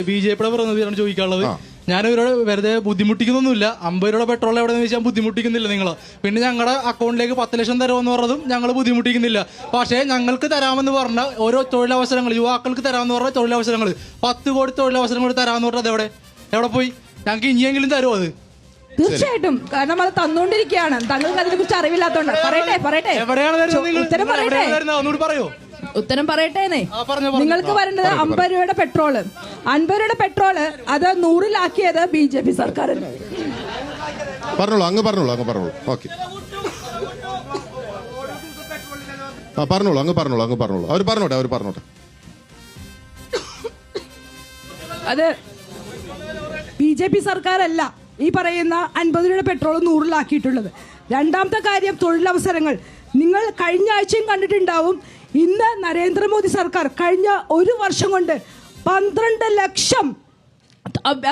ബിജെപിയുടെ പ്രതിനിധിയാണ് ചോദിക്കാനുള്ളത്. ഞാൻ ഇവരോട് വെറുതെ ബുദ്ധിമുട്ടിക്കുന്നൊന്നുമില്ല. 50 രൂപ പെട്രോൾ എവിടെയെന്ന് ചോദിച്ചാൽ ബുദ്ധിമുട്ടിക്കുന്നില്ല നിങ്ങൾ. പിന്നെ ഞങ്ങളുടെ അക്കൗണ്ടിലേക്ക് 10 ലക്ഷം തരുമെന്ന് പറഞ്ഞതും ഞങ്ങൾ ബുദ്ധിമുട്ടിക്കുന്നില്ല. പക്ഷേ ഞങ്ങൾക്ക് തരാമെന്ന് പറഞ്ഞ ഓരോ തൊഴിലവസരങ്ങൾ, യുവാക്കൾക്ക് തരാമെന്ന് പറഞ്ഞ തൊഴിലവസരങ്ങൾ 10 കോടി തൊഴിലവസരങ്ങൾ തരാമെന്ന് പറഞ്ഞത് എവിടെ പോയി? ഞങ്ങൾക്ക് ഇനിയെങ്കിലും തരുമോ അത്? തീർച്ചയായിട്ടും, കാരണം അത് തന്നുകൊണ്ടിരിക്കുകയാണ്. താങ്കൾക്ക് അതിനെ കുറിച്ച് അറിവില്ലാത്തോണ്ട് പറയട്ടെ. ഉത്തരം പറയട്ടേന്നേ. നിങ്ങൾക്ക് വരേണ്ടത് 50 രൂപയുടെ പെട്രോള്. 50 രൂപയുടെ പെട്രോള് അത് 100-ലാക്കിയത് BJP സർക്കാർ. പറഞ്ഞോളൂ, അങ്ങ് പറഞ്ഞോളൂ. ഓക്കെ, പറഞ്ഞോളൂ. അവർ പറഞ്ഞോട്ടെ. അത് BJP സർക്കാരല്ല ഈ പറയുന്ന 50 രൂപയുടെ പെട്രോൾ 100-ലാക്കിയിട്ടുള്ളത്. രണ്ടാമത്തെ കാര്യം, തൊഴിലവസരങ്ങൾ. നിങ്ങൾ കഴിഞ്ഞ ആഴ്ചയും കണ്ടിട്ടുണ്ടാവും. ഇന്ന് നരേന്ദ്രമോദി സർക്കാർ കഴിഞ്ഞ 1 വർഷം കൊണ്ട് 12 ലക്ഷം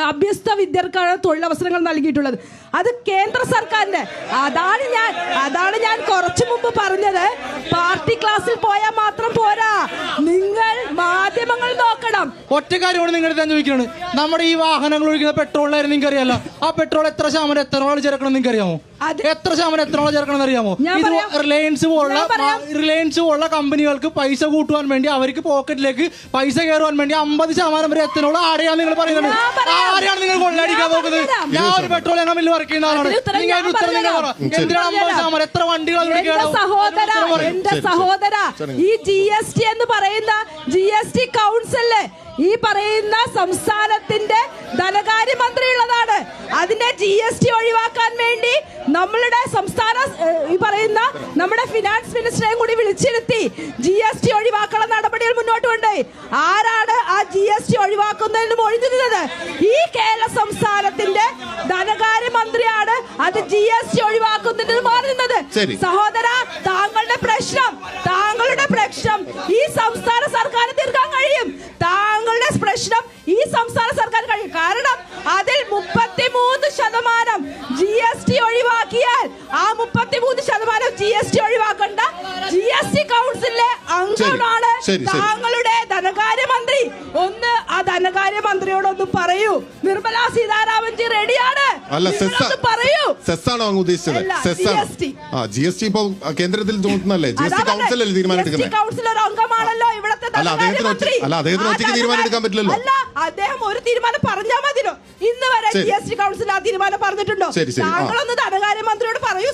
അഭ്യസ്ത വിദ്യർക്കാണ് തൊഴിലവസരങ്ങൾ നൽകിയിട്ടുള്ളത്. അത് കേന്ദ്ര സർക്കാരിന്റെ. അതാണ് ഞാൻ കുറച്ചു മുമ്പ് പറഞ്ഞത്. പാർട്ടി ക്ലാസ്സിൽ പോയാൽ മാത്രം പോരാ, നിങ്ങൾ മാധ്യമങ്ങൾ നോക്കണം. ഒറ്റ കാര്യമാണ് നിങ്ങളുടെ ചോദിക്കുന്നത്. നമ്മുടെ ഈ വാഹനങ്ങൾ ഒഴിക്കുന്ന പെട്രോളിലായിരുന്നു നിങ്ങൾക്ക് അറിയാലോ. ആ പെട്രോൾ എത്ര ശതമാനം എത്രത്തോളം ചേർക്കണം നിങ്ങൾക്ക് അറിയാമോ? എത്ര ശതമാനം എത്രത്തോളം ചേർക്കണം അറിയാമോ? റിലയൻസ് പോലുള്ള കമ്പനികൾക്ക് പൈസ കൂട്ടുവാൻ വേണ്ടി, അവർക്ക് പോക്കറ്റിലേക്ക് പൈസ കയറുവാൻ വേണ്ടി 50% വരെ എത്തനോളം ആരെയാണ് നിങ്ങൾ പറയുന്നത്? ആരെയാണ് നിങ്ങൾ കൊള്ളടിക്കാൻ നോക്കുന്നത്? ഞാൻ ഒരു പെട്രോൾ എണ്ണ മില്ല് വർക്ക് ചെയ്യുന്ന ആളാണ്. എന്തിനാണ് എത്ര വണ്ടികൾ? എന്റെ സഹോദര, ഈ GST എന്ന് പറയുന്ന GST കൗൺസിലില് ഈ പറയുന്ന സംസ്ഥാനത്തിന്റെ ധനകാര്യമന്ത്രിയുള്ളതാണ്. അതിന്റെ GST ഒഴിവാക്കാൻ വേണ്ടി നമ്മളുടെ സംസ്ഥാന ഈ പറയുന്ന നമ്മുടെ ഫിനാൻസ് മിനിസ്റ്ററെയും കൂടി വിളിച്ചിരുത്തി GST ഒഴിവാക്കുന്ന നടപടികൾ മുന്നോട്ട് കൊണ്ടുപോയി. ആരാണ് ആ GST ഒഴിവാക്കുന്നതിന് മൊഴിഞ്ഞു നിന്നത്? ഈ കേരള സംസ്ഥാനത്തിന്റെ ധനകാര്യമന്ത്രിയാണ് അത് GST ഒഴിവാക്കുന്നതിന് മാറി നിന്നത്. സഹോദര, താങ്കളുടെ പ്രശ്നം ഈ സംസ്ഥാന സർക്കാർ തീർക്കാൻ കഴിയും. താങ്കളുടെ പ്രശ്നം ഈ സംസ്ഥാന സർക്കാർ കഴിയും. കാരണം അതിൽ 33% GST ഒഴിവാക്കിയാൽ ആ 33% GST ഒഴിവാക്കേണ്ട GST കൗൺസിലിലെ അംഗമാണ് താങ്കളുടെ ധനകാര്യമന്ത്രി. ഒന്ന് ആ ധനകാര്യമന്ത്രിയോടൊന്ന് പറയൂ. നിർമ്മലാ സീതാരാമൻജി റെഡിയാണ്. പറയൂ. GST ഇപ്പൊ കേന്ദ്രത്തിൽ ചുമത്തുന്നല്ലേ? GST കൗൺസിലല്ലേ തീരുമാനം? കൗൺസിൽ ഒരു അംഗമാണല്ലോ ഇവിടുത്തെ ധനകാര്യമന്ത്രി. അല്ല, അദ്ദേഹം ഒരു തീരുമാനം പറഞ്ഞാൽ മതിയോ? ഇന്ന് വരെ GST കൗൺസിൽ ആ തീരുമാനം പറഞ്ഞിട്ടുണ്ടോ? താങ്കളൊന്ന് ധനകാര്യമന്ത്രിയോട് പറയൂ.